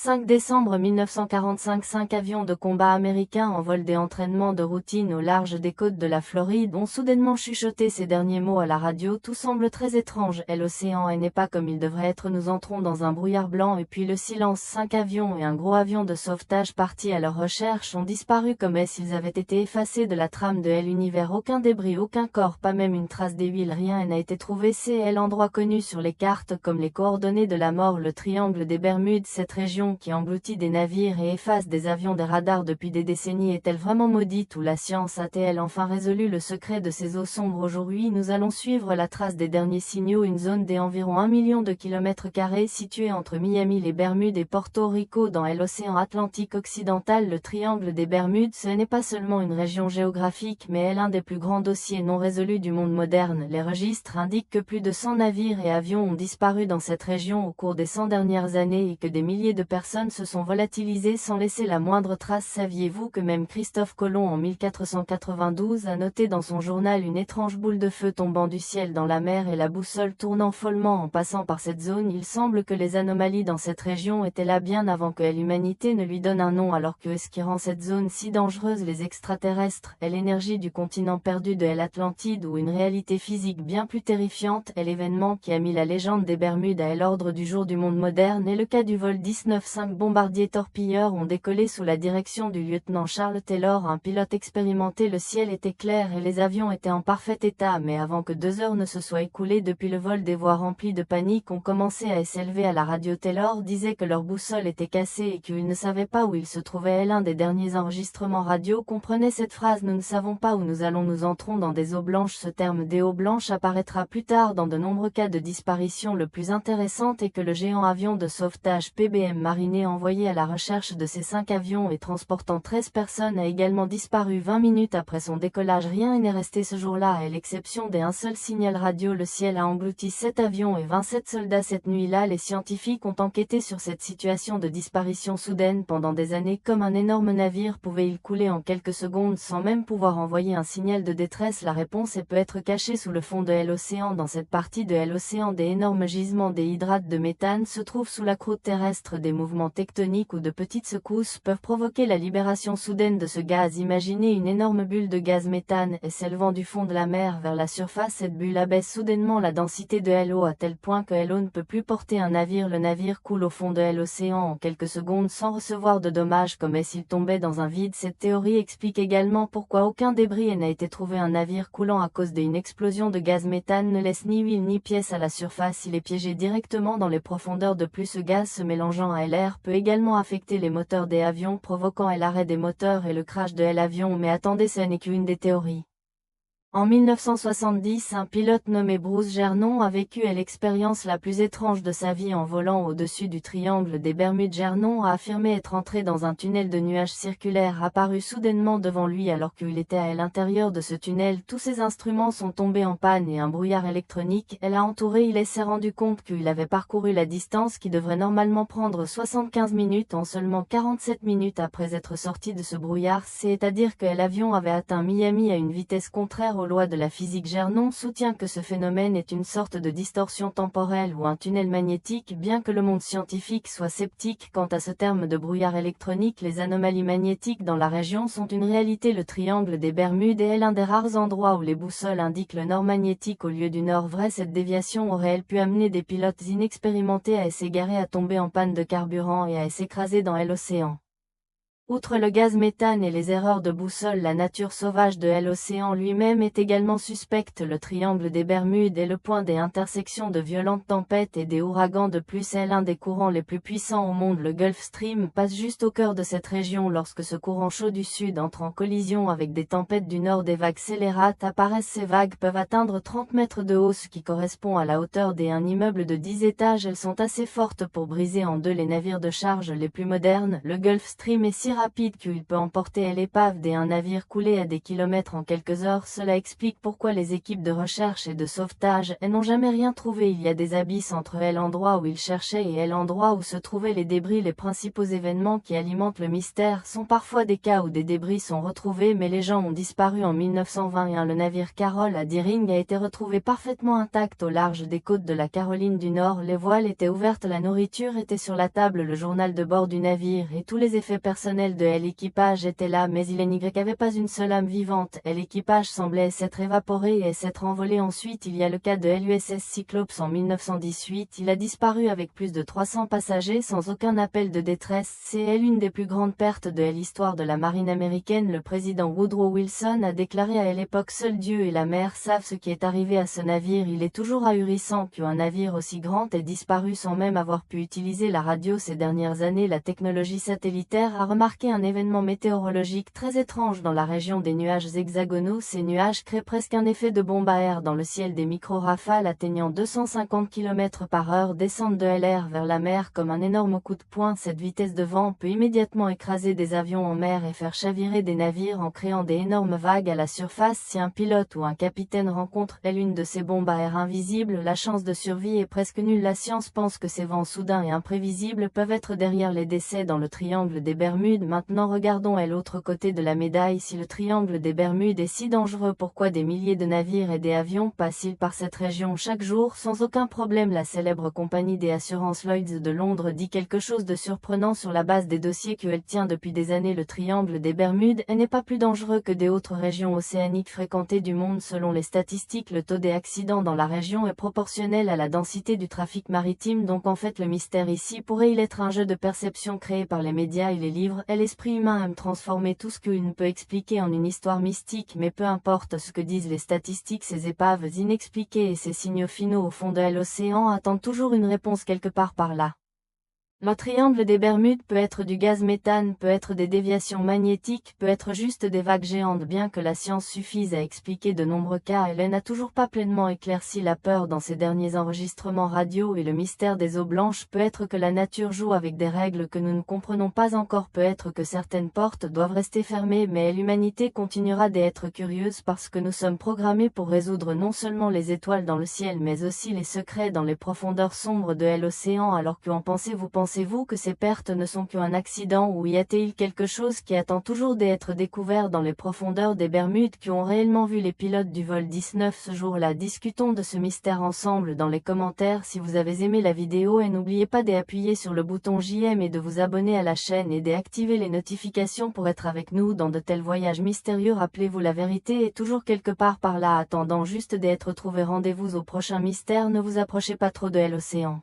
5 décembre 1945, 5 avions de combat américains en vol d'entraînement de routine au large des côtes de la Floride ont soudainement chuchoté ces derniers mots à la radio. Tout semble très étrange et l'océan n'est pas comme il devrait être. Nous entrons dans un brouillard blanc et puis le silence. 5 avions et un gros avion de sauvetage partis à leur recherche ont disparu comme s'ils avaient été effacés de la trame de l'univers. Aucun débris, aucun corps, pas même une trace d'huile, rien n'a été trouvé. C'est l'endroit connu sur les cartes comme les coordonnées de la mort, le triangle des Bermudes. Cette région qui engloutit des navires et efface des avions, des radars depuis des décennies, est-elle vraiment maudite ou la science a-t-elle enfin résolu le secret de ces eaux sombres? Aujourd'hui nous allons suivre la trace des derniers signaux. Une zone d'environ 1 million de km² située entre Miami, les Bermudes et Porto Rico dans l'océan Atlantique occidental. Le triangle des Bermudes, ce n'est pas seulement une région géographique mais est l'un des plus grands dossiers non résolus du monde moderne. Les registres indiquent que plus de 100 navires et avions ont disparu dans cette région au cours des 100 dernières années et que des milliers de personnes se sont volatilisées sans laisser la moindre trace. Saviez-vous que même Christophe Colomb en 1492 a noté dans son journal une étrange boule de feu tombant du ciel dans la mer et la boussole tournant follement en passant par cette zone? Il semble que les anomalies dans cette région étaient là bien avant que l'humanité ne lui donne un nom. Alors que ce qui rend cette zone si dangereuse? Les extraterrestres, est l'énergie du continent perdu de l'Atlantide, ou une réalité physique bien plus terrifiante, est l'événement qui a mis la légende des Bermudes à l'ordre du jour du monde moderne? Est le cas du vol 19. 5 bombardiers torpilleurs ont décollé sous la direction du lieutenant Charles Taylor, un pilote expérimenté. Le ciel était clair et les avions étaient en parfait état, mais avant que 2 heures ne se soient écoulées depuis le vol, des voix remplies de panique ont commencé à s'élever à la radio. Taylor disait que leur boussole était cassée et qu'il ne savait pas où il se trouvait. L'un des derniers enregistrements radio comprenait cette phrase: nous ne savons pas où nous allons, nous entrons dans des eaux blanches. Ce terme des eaux blanches apparaîtra plus tard dans de nombreux cas de disparition. Le plus intéressant est que le géant avion de sauvetage PBM Mariner, envoyé à la recherche de ces 5 avions et transportant 13 personnes, a également disparu 20 minutes après son décollage. Rien n'est resté ce jour-là à l'exception d'un seul signal radio. Le ciel a englouti 7 avions et 27 soldats cette nuit-là. Les scientifiques ont enquêté sur cette situation de disparition soudaine pendant des années. Comme un énorme navire pouvait-il couler en quelques secondes sans même pouvoir envoyer un signal de détresse? La réponse peut être cachée sous le fond de l'océan. Dans cette partie de l'océan, des énormes gisements des hydrates de méthane se trouvent sous la croûte terrestre. Des mouvements tectoniques ou de petites secousses peuvent provoquer la libération soudaine de ce gaz. Imaginez une énorme bulle de gaz méthane et s'élevant du fond de la mer vers la surface. Cette bulle abaisse soudainement la densité de l'eau à tel point que l'eau ne peut plus porter un navire. Le navire coule au fond de l'océan en quelques secondes sans recevoir de dommages, comme s'il tombait dans un vide. Cette théorie explique également pourquoi aucun débris n'a été trouvé. Un navire coulant à cause d'une explosion de gaz méthane ne laisse ni huile ni pièces à la surface. Il est piégé directement dans les profondeurs. De plus, ce gaz se mélangeant à l'air peut également affecter les moteurs des avions, provoquant l'arrêt des moteurs et le crash de l'avion. Mais attendez, ce n'est qu'une des théories. En 1970, un pilote nommé Bruce Gernon a vécu l'expérience la plus étrange de sa vie en volant au-dessus du triangle des Bermudes. Gernon a affirmé être entré dans un tunnel de nuages circulaires apparu soudainement devant lui alors qu'il était à l'intérieur de ce tunnel. Tous ses instruments sont tombés en panne et un brouillard électronique l'a entouré. Il s'est rendu compte qu'il avait parcouru la distance qui devrait normalement prendre 75 minutes en seulement 47 minutes après être sorti de ce brouillard, c'est-à-dire que l'avion avait atteint Miami à une vitesse contraire aux lois de la physique. Gernon soutient que ce phénomène est une sorte de distorsion temporelle ou un tunnel magnétique. Bien que le monde scientifique soit sceptique quant à ce terme de brouillard électronique, les anomalies magnétiques dans la région sont une réalité. Le triangle des Bermudes est l'un des rares endroits où les boussoles indiquent le nord magnétique au lieu du nord vrai. Cette déviation aurait pu amener des pilotes inexpérimentés à s'égarer, à tomber en panne de carburant et à s'écraser dans l'océan. Outre le gaz méthane et les erreurs de boussole, la nature sauvage de l'océan lui-même est également suspecte. Le triangle des Bermudes est le point des intersections de violentes tempêtes et des ouragans. De plus, est l'un des courants les plus puissants au monde. Le Gulf Stream passe juste au cœur de cette région. Lorsque ce courant chaud du sud entre en collision avec des tempêtes du nord, des vagues scélérates apparaissent. Ces vagues peuvent atteindre 30 mètres de haut, ce qui correspond à la hauteur d'un immeuble de 10 étages. Elles sont assez fortes pour briser en deux les navires de charge les plus modernes. Le Gulf Stream est si rapide qu'il peut emporter l'épave d'un navire coulé à des kilomètres en quelques heures. Cela explique pourquoi les équipes de recherche et de sauvetage n'ont jamais rien trouvé. Il y a des abysses entre l'endroit où ils cherchaient et l'endroit où se trouvaient les débris. Les principaux événements qui alimentent le mystère sont parfois des cas où des débris sont retrouvés mais les gens ont disparu. En 1921, le navire Carol à Deering a été retrouvé parfaitement intact au large des côtes de la Caroline du Nord. Les voiles étaient ouvertes, la nourriture était sur la table, le journal de bord du navire et tous les effets personnels de l'équipage étaient là, mais il n'y avait pas une seule âme vivante. L'équipage semblait s'être évaporé et s'être envolé. Ensuite, il y a le cas de l'USS Cyclops en 1918. Il a disparu avec plus de 300 passagers sans aucun appel de détresse. C'est l'une des plus grandes pertes de l'histoire de la marine américaine. Le président Woodrow Wilson a déclaré à l'époque: seul Dieu et la mer savent ce qui est arrivé à ce navire. Il est toujours ahurissant qu'un navire aussi grand ait disparu sans même avoir pu utiliser la radio. Ces dernières années, la technologie satellitaire a remarqué un événement météorologique très étrange dans la région des nuages hexagonaux. Ces nuages créent presque un effet de bombe à air dans le ciel. Des micro-rafales atteignant 250 km/h descendent de l'air vers la mer comme un énorme coup de poing. Cette vitesse de vent peut immédiatement écraser des avions en mer et faire chavirer des navires en créant des énormes vagues à la surface. Si un pilote ou un capitaine rencontre l'une de ces bombes à air invisibles, la chance de survie est presque nulle. La science pense que ces vents soudains et imprévisibles peuvent être derrière les décès dans le triangle des Bermudes. Maintenant regardons l'autre côté de la médaille. Si le triangle des Bermudes est si dangereux, pourquoi des milliers de navires et des avions passent-ils par cette région chaque jour sans aucun problème? La célèbre compagnie des assurances Lloyds de Londres dit quelque chose de surprenant sur la base des dossiers qu'elle tient depuis des années. Le triangle des Bermudes n'est pas plus dangereux que des autres régions océaniques fréquentées du monde. Selon les statistiques, le taux des accidents dans la région est proportionnel à la densité du trafic maritime. Donc en fait le mystère ici pourrait-il être un jeu de perception créé par les médias et les livres? L'esprit humain aime transformer tout ce qu'il ne peut expliquer en une histoire mystique, mais peu importe ce que disent les statistiques, ces épaves inexpliquées et ces signaux finaux au fond de l'océan attendent toujours une réponse quelque part par là. Le triangle des Bermudes peut être du gaz méthane, peut être des déviations magnétiques, peut être juste des vagues géantes. Bien que la science suffise à expliquer de nombreux cas, elle n'a toujours pas pleinement éclairci la peur dans ses derniers enregistrements radio. Et le mystère des eaux blanches, peut être que la nature joue avec des règles que nous ne comprenons pas encore, peut être que certaines portes doivent rester fermées, mais l'humanité continuera d'être curieuse parce que nous sommes programmés pour résoudre non seulement les étoiles dans le ciel mais aussi les secrets dans les profondeurs sombres de l'océan. Alors qu'en pensez-vous? Pensez-vous que ces pertes ne sont qu'un accident ou y a-t-il quelque chose qui attend toujours d'être découvert dans les profondeurs des Bermudes? Qui ont réellement vu les pilotes du vol 19 ce jour-là? Discutons de ce mystère ensemble dans les commentaires. Si vous avez aimé la vidéo, et n'oubliez pas d'appuyer sur le bouton j'aime et de vous abonner à la chaîne et d'activer les notifications pour être avec nous dans de tels voyages mystérieux. Rappelez-vous, la vérité est toujours quelque part par là, attendant juste d'être trouvée. Rendez-vous au prochain mystère. Ne vous approchez pas trop de l'océan.